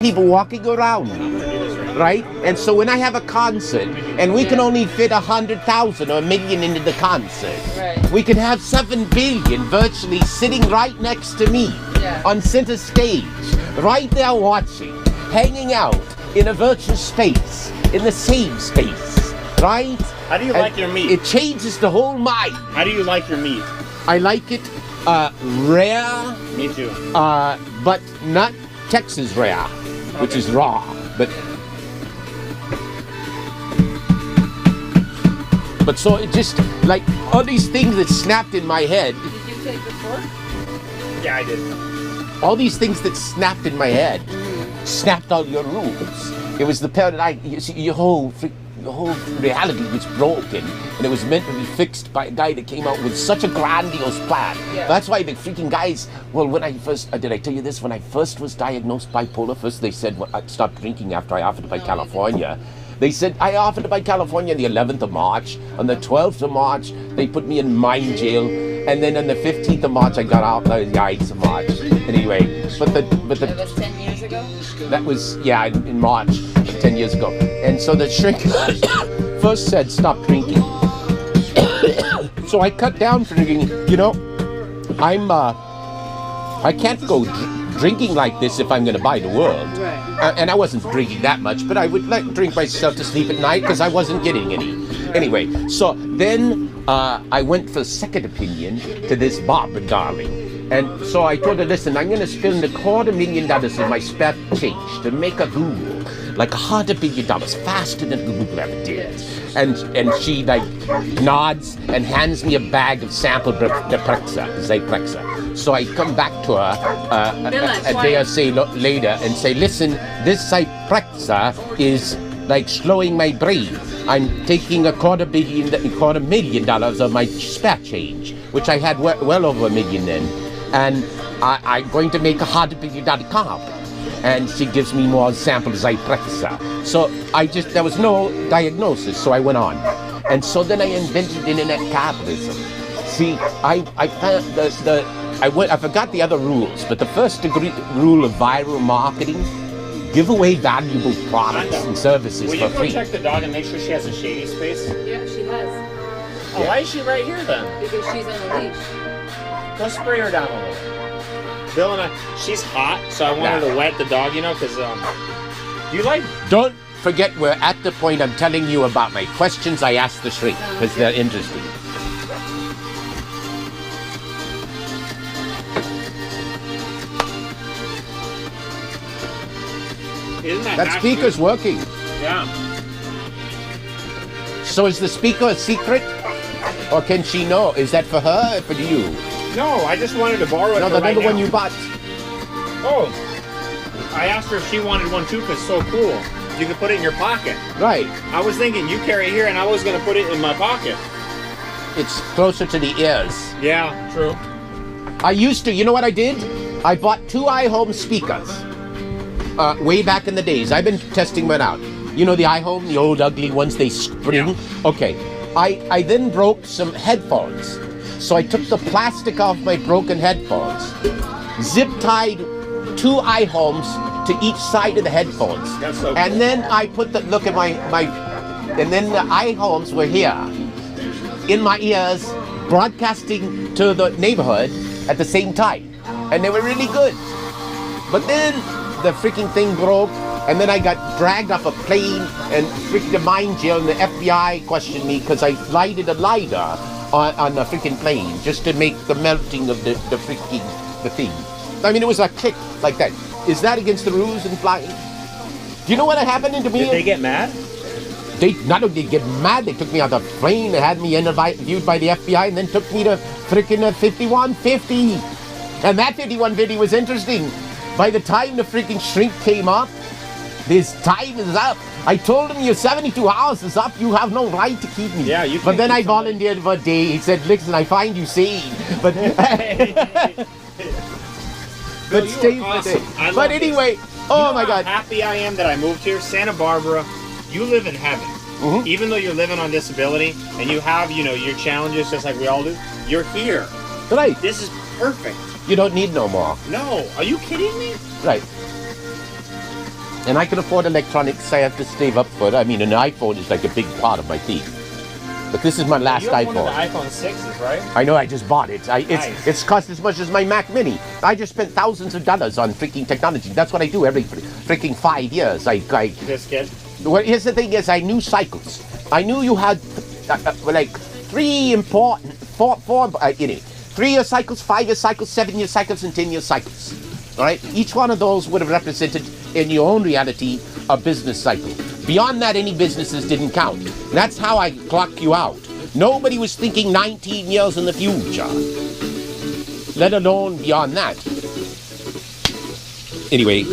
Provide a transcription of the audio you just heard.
people walking around me, right? And so when I have a concert and we can only fit 100,000 or 1 million into the concert, we can have 7 billion virtually sitting right next to me on center stage, right there watching, hanging out in a virtual space, in the same space, right? How do you like your meat? It changes the whole mind. How do you like your meat? I like it rare. Me too. But not Texas rare, which is raw. But so it just, like, all these things that snapped in my head. Did you take the fork? Yeah, I did. All these things that snapped in my head, snapped out your rules. It was the paradigm, you see, your whole reality was broken, and it was meant to be fixed by a guy that came out with such a grandiose plan. Yeah. That's why the freaking guys, well, when I first, did I tell you this? When I first was diagnosed bipolar, first they said, well, I stopped drinking after I offered to buy California. They said, I offered to buy California on the 11th of March. On the 12th of March, they put me in mind jail. And then on the 15th of March, I got out the 8th of March. Anyway, but that was 10 years ago? That was, yeah, in March, 10 years ago. And so the shrink first said, stop drinking. So I cut down from drinking. You know, I can't go drinking like this if I'm going to buy the world. Right. And I wasn't drinking that much, but I would drink myself to sleep at night because I wasn't getting any. Anyway, so then I went for a second opinion to this Barbara darling. And so I told her, listen, I'm going to spend $250,000 of my spare change to make a Google, like $250 million, faster than Google ever did. And she like nods and hands me a bag of sample Zyprexa. So I come back to her a day or so later and say, listen, this Zyprexa is like slowing my brain. I'm taking $250,000 of my spare change, which I had well over $1 million then. And I'm going to make $250,000. And she gives me more samples Zyprexa. So there was no diagnosis, so I went on. And so then I invented internet capitalism. See, I found I forgot the other rules, but the first rule of viral marketing, give away valuable products and services for free. Will you go check the dog and make sure she has a shady space? Yeah, she has. Oh, why is she right here then? Because she's on a leash. Go spray her down a little. Bill and she's hot, so I wanted to wet the dog, you know, because, you like... Don't forget we're at the point I'm telling you about my questions I asked the shrink, because they're interesting. Isn't that speaker's working. Yeah. So is the speaker a secret? Or can she know? Is that for her or for you? No, I just wanted to borrow it. No, the other one you bought. Oh, I asked her if she wanted one too, because it's so cool. You can put it in your pocket. Right. I was thinking you carry it here, and I was going to put it in my pocket. It's closer to the ears. Yeah, true. I used to, you know what I did? I bought 2 iHome speakers. Way back in the days. I've been testing one out. You know the iHome, the old ugly ones they spring? Yeah. Okay. I then broke some headphones. So I took the plastic off my broken headphones, zip-tied 2 iHomes to each side of the headphones. That's so cool. And then I put and then the iHomes were here, in my ears, broadcasting to the neighborhood at the same time. And they were really good. But then the freaking thing broke, and then I got dragged off a plane and freaking the mind jail, and the FBI questioned me because I lighted a lighter on a freaking plane just to make the melting of the thing. I mean, it was a click like that. Is that against the rules in flying? Do you know what happened to me? Did they get mad? They not only get mad, they took me out of the plane, they had me interviewed by the FBI, and then took me to freaking 5150. And that 5150 was interesting. By the time the freaking shrink came up, this time is up. I told him your 72 hours is up. You have no right to keep me. Yeah, you. But then I volunteered for a day. He said, "Listen, I find you sane." But Bill, stay awesome. But anyway, oh my God! How happy I am that I moved here, Santa Barbara. You live in heaven. Mm-hmm. Even though you're living on disability and you have, you know, your challenges just like we all do. You're here. Right. This is perfect. You don't need no more. No. Are you kidding me? Right. And I can afford electronics. I have to save up for it. I mean, an iPhone is like a big part of my thing. But this is my last You have iPhone. one of the iPhone 6s, right? I know, I just bought it. Nice. It's cost as much as my Mac Mini. I just spent thousands of dollars on freaking technology. That's what I do every freaking 5 years. This kid. Well, here's the thing is I knew cycles. I knew you had like 3 important, 3-year cycles, 5-year cycles, 7-year cycles, and 10-year cycles. All right? Each one of those would have represented in your own reality a business cycle. Beyond that, any businesses didn't count. That's how I clock you out. Nobody was thinking 19 years in the future, let alone beyond that. Anyway.